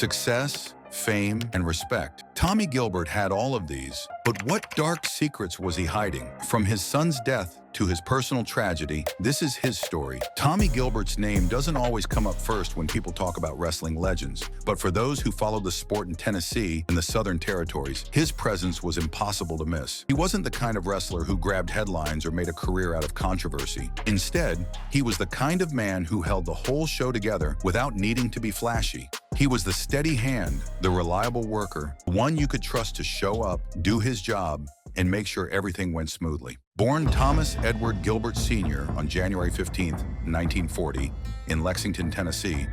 Success, fame, and respect. Tommy Gilbert had all of these, but what dark secrets was he hiding? From his son's death to his personal tragedy, this is his story. Tommy Gilbert's name doesn't always come up first when people talk about wrestling legends, but for those who followed the sport in Tennessee and the Southern Territories, his presence was impossible to miss. He wasn't the kind of wrestler who grabbed headlines or made a career out of controversy. Instead, he was the kind of man who held the whole show together without needing to be flashy. He was the steady hand, the reliable worker, one you could trust to show up, do his job, and make sure everything went smoothly. Born Thomas Edward Gilbert Sr. on January 15, 1940, in Lexington, Tennessee,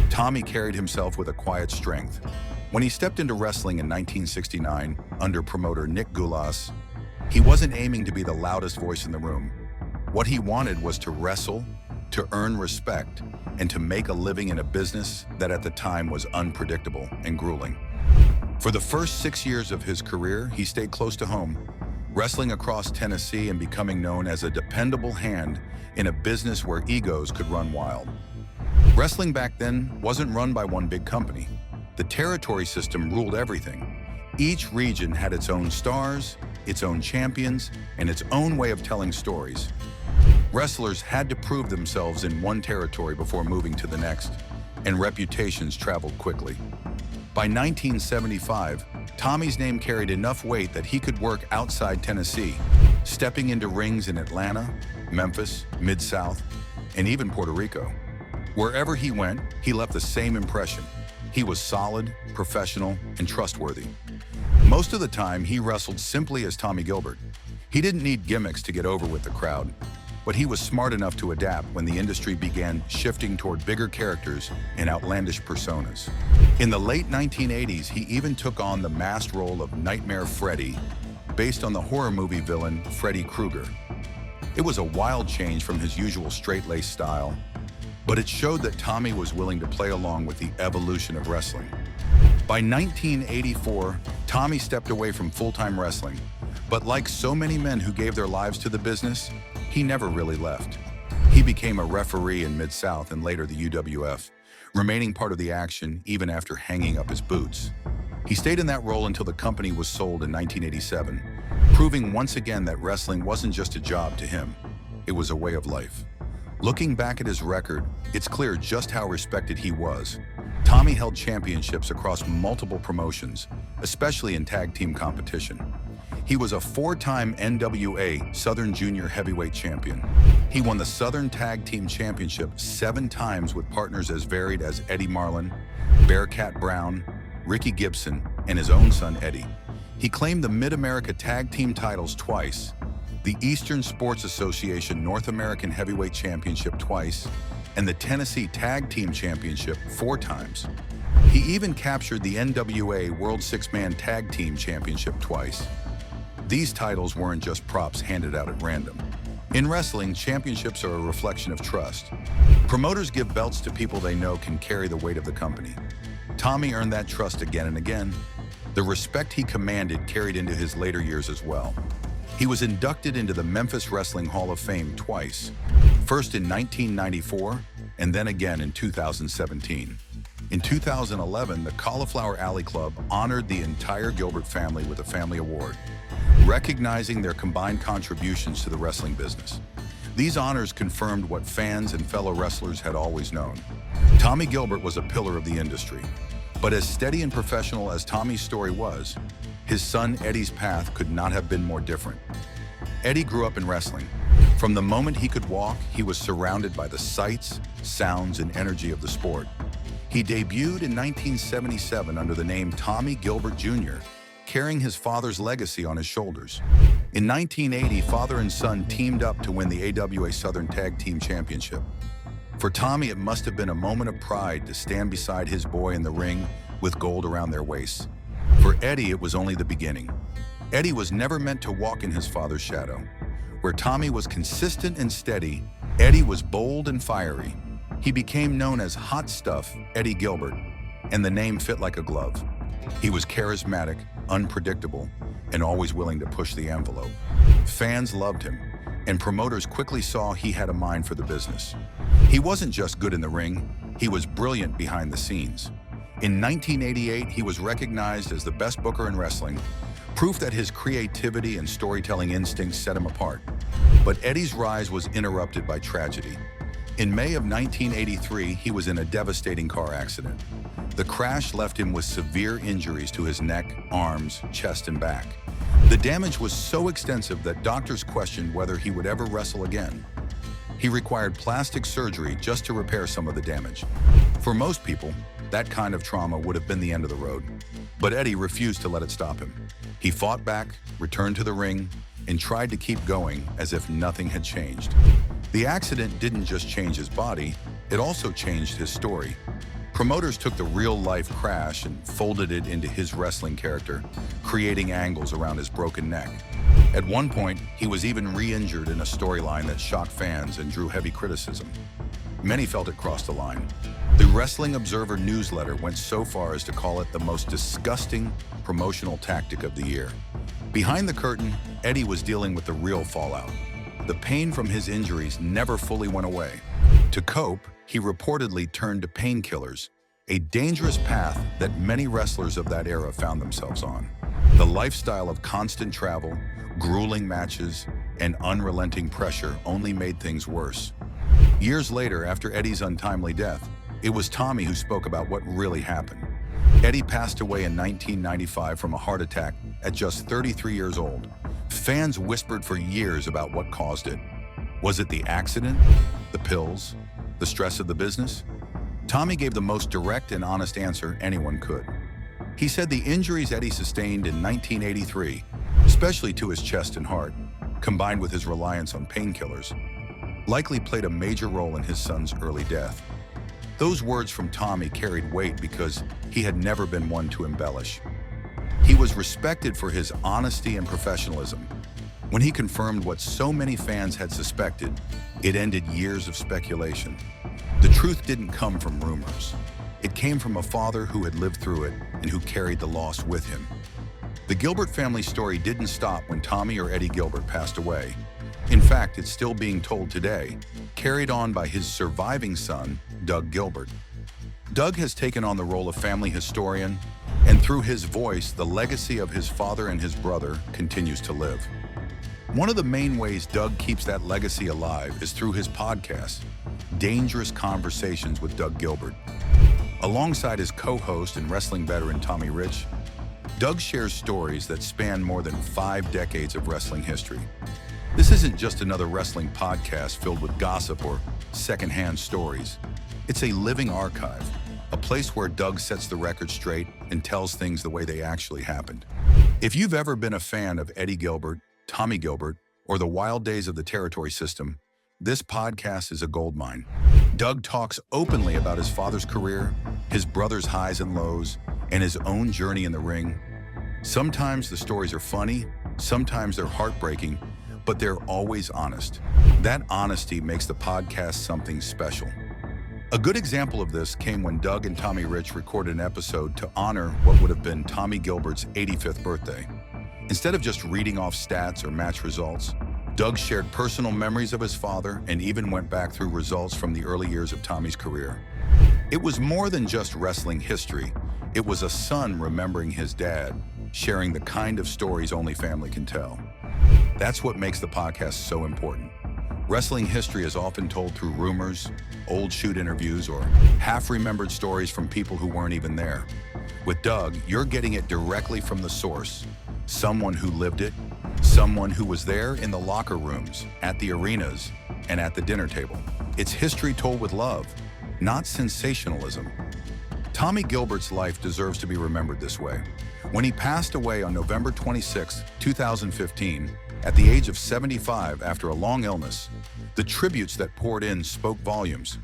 Tommy carried himself with a quiet strength. When he stepped into wrestling in 1969 under promoter Nick Gulas, he wasn't aiming to be the loudest voice in the room. What he wanted was to wrestle, to earn respect, and to make a living in a business that at the time was unpredictable and grueling. For the first 6 years of his career, he stayed close to home, wrestling across Tennessee and becoming known as a dependable hand in a business where egos could run wild. Wrestling back then wasn't run by one big company. The territory system ruled everything. Each region had its own stars, its own champions, and its own way of telling stories. Wrestlers had to prove themselves in one territory before moving to the next, and reputations traveled quickly. By 1975, Tommy's name carried enough weight that he could work outside Tennessee, stepping into rings in Atlanta, Memphis, Mid-South, and even Puerto Rico. Wherever he went, he left the same impression. He was solid, professional, and trustworthy. Most of the time, he wrestled simply as Tommy Gilbert. He didn't need gimmicks to get over with the crowd, but he was smart enough to adapt when the industry began shifting toward bigger characters and outlandish personas. In the late 1980s, he even took on the masked role of Nightmare Freddy, based on the horror movie villain Freddy Krueger. It was a wild change from his usual straight-laced style, but it showed that Tommy was willing to play along with the evolution of wrestling. By 1984, Tommy stepped away from full-time wrestling, but like so many men who gave their lives to the business, he never really left. He became a referee in Mid-South and later the UWF, remaining part of the action even after hanging up his boots. He stayed in that role until the company was sold in 1987, proving once again that wrestling wasn't just a job to him, it was a way of life. Looking back at his record, it's clear just how respected he was. Tommy held championships across multiple promotions, especially in tag team competition. He was a 4-time NWA Southern Junior Heavyweight Champion. He won the Southern Tag Team Championship 7 times with partners as varied as Eddie Marlin, Bearcat Brown, Ricky Gibson, and his own son Eddie. He claimed the Mid-America Tag Team titles twice, the Eastern Sports Association North American Heavyweight Championship twice, and the Tennessee Tag Team Championship 4 times. He even captured the NWA World Six-Man Tag Team Championship twice. These titles weren't just props handed out at random. In wrestling, championships are a reflection of trust. Promoters give belts to people they know can carry the weight of the company. Tommy earned that trust again and again. The respect he commanded carried into his later years as well. He was inducted into the Memphis Wrestling Hall of Fame twice, first in 1994 and then again in 2017. In 2011, the Cauliflower Alley Club honored the entire Gilbert family with a family award, recognizing their combined contributions to the wrestling business. These honors confirmed what fans and fellow wrestlers had always known. Tommy Gilbert was a pillar of the industry, but as steady and professional as Tommy's story was, his son Eddie's path could not have been more different. Eddie grew up in wrestling. From the moment he could walk, he was surrounded by the sights, sounds, and energy of the sport. He debuted in 1977 under the name Tommy Gilbert Jr., carrying his father's legacy on his shoulders. In 1980, father and son teamed up to win the AWA Southern Tag Team Championship. For Tommy, it must have been a moment of pride to stand beside his boy in the ring with gold around their waists. For Eddie, it was only the beginning. Eddie was never meant to walk in his father's shadow. Where Tommy was consistent and steady, Eddie was bold and fiery. He became known as Hot Stuff Eddie Gilbert, and the name fit like a glove. He was charismatic, unpredictable, and always willing to push the envelope. Fans loved him, and promoters quickly saw he had a mind for the business. He wasn't just good in the ring, he was brilliant behind the scenes. In 1988, he was recognized as the best booker in wrestling, proof that his creativity and storytelling instincts set him apart. But Eddie's rise was interrupted by tragedy. In May of 1983, he was in a devastating car accident. The crash left him with severe injuries to his neck, arms, chest, and back. The damage was so extensive that doctors questioned whether he would ever wrestle again. He required plastic surgery just to repair some of the damage. For most people, that kind of trauma would have been the end of the road. But Eddie refused to let it stop him. He fought back, returned to the ring, and tried to keep going as if nothing had changed. The accident didn't just change his body, it also changed his story. Promoters took the real-life crash and folded it into his wrestling character, creating angles around his broken neck. At one point, he was even re-injured in a storyline that shocked fans and drew heavy criticism. Many felt it crossed the line. The Wrestling Observer newsletter went so far as to call it the most disgusting promotional tactic of the year. Behind the curtain, Eddie was dealing with the real fallout. The pain from his injuries never fully went away. To cope, he reportedly turned to painkillers, a dangerous path that many wrestlers of that era found themselves on. The lifestyle of constant travel, grueling matches, and unrelenting pressure only made things worse. Years later, after Eddie's untimely death, it was Tommy who spoke about what really happened. Eddie passed away in 1995 from a heart attack at just 33 years old. Fans whispered for years about what caused it. Was it the accident? The pills? The stress of the business? Tommy gave the most direct and honest answer anyone could. He said the injuries Eddie sustained in 1983, especially to his chest and heart, combined with his reliance on painkillers, likely played a major role in his son's early death. Those words from Tommy carried weight because he had never been one to embellish. He was respected for his honesty and professionalism. When he confirmed what so many fans had suspected, it ended years of speculation. The truth didn't come from rumors. It came from a father who had lived through it and who carried the loss with him. The Gilbert family story didn't stop when Tommy or Eddie Gilbert passed away. In fact, it's still being told today, carried on by his surviving son, Doug Gilbert. Doug has taken on the role of family historian, and through his voice, the legacy of his father and his brother continues to live. One of the main ways Doug keeps that legacy alive is through his podcast, Dangerous Conversations with Doug Gilbert. Alongside his co-host and wrestling veteran Tommy Rich, Doug shares stories that span more than 5 decades of wrestling history. This isn't just another wrestling podcast filled with gossip or secondhand stories. It's a living archive, a place where Doug sets the record straight and tells things the way they actually happened. If you've ever been a fan of Eddie Gilbert, Tommy Gilbert, or the wild days of the territory system, this podcast is a goldmine. Doug talks openly about his father's career, his brother's highs and lows, and his own journey in the ring. Sometimes the stories are funny, sometimes they're heartbreaking, but they're always honest. That honesty makes the podcast something special. A good example of this came when Doug and Tommy Rich recorded an episode to honor what would have been Tommy Gilbert's 85th birthday. Instead of just reading off stats or match results, Doug shared personal memories of his father and even went back through results from the early years of Tommy's career. It was more than just wrestling history. It was a son remembering his dad, sharing the kind of stories only family can tell. That's what makes the podcast so important. Wrestling history is often told through rumors, old shoot interviews, or half-remembered stories from people who weren't even there. With Doug, you're getting it directly from the source, someone who lived it, someone who was there in the locker rooms, at the arenas, and at the dinner table. It's history told with love, not sensationalism. Tommy Gilbert's life deserves to be remembered this way. When he passed away on November 26, 2015, at the age of 75 after a long illness, the tributes that poured in spoke volumes.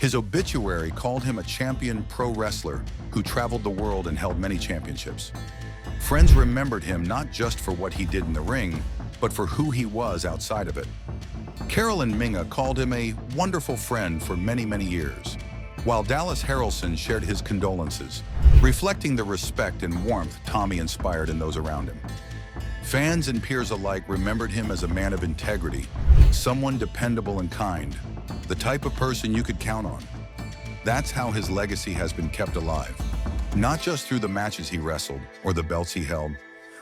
His obituary called him a champion pro wrestler who traveled the world and held many championships. Friends remembered him not just for what he did in the ring, but for who he was outside of it. Carol and Minga called him a wonderful friend for many, many years, while Dallas Harrelson shared his condolences, reflecting the respect and warmth Tommy inspired in those around him. Fans and peers alike remembered him as a man of integrity, someone dependable and kind, the type of person you could count on. That's how his legacy has been kept alive. Not just through the matches he wrestled or the belts he held,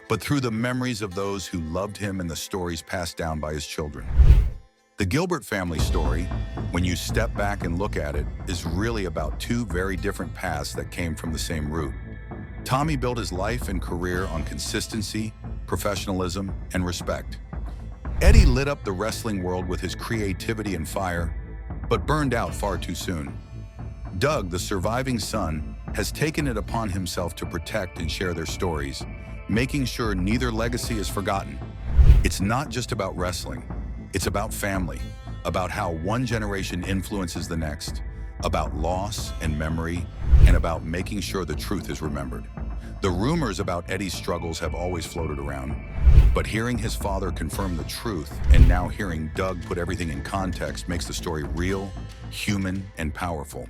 but through the memories of those who loved him and the stories passed down by his children. The Gilbert family story, when you step back and look at it, is really about two very different paths that came from the same root. Tommy built his life and career on consistency, professionalism, and respect. Eddie lit up the wrestling world with his creativity and fire, but burned out far too soon. Doug, the surviving son, has taken it upon himself to protect and share their stories, making sure neither legacy is forgotten. It's not just about wrestling. It's about family, about how one generation influences the next, about loss and memory, and about making sure the truth is remembered. The rumors about Eddie's struggles have always floated around, but hearing his father confirm the truth and now hearing Doug put everything in context makes the story real, human, and powerful.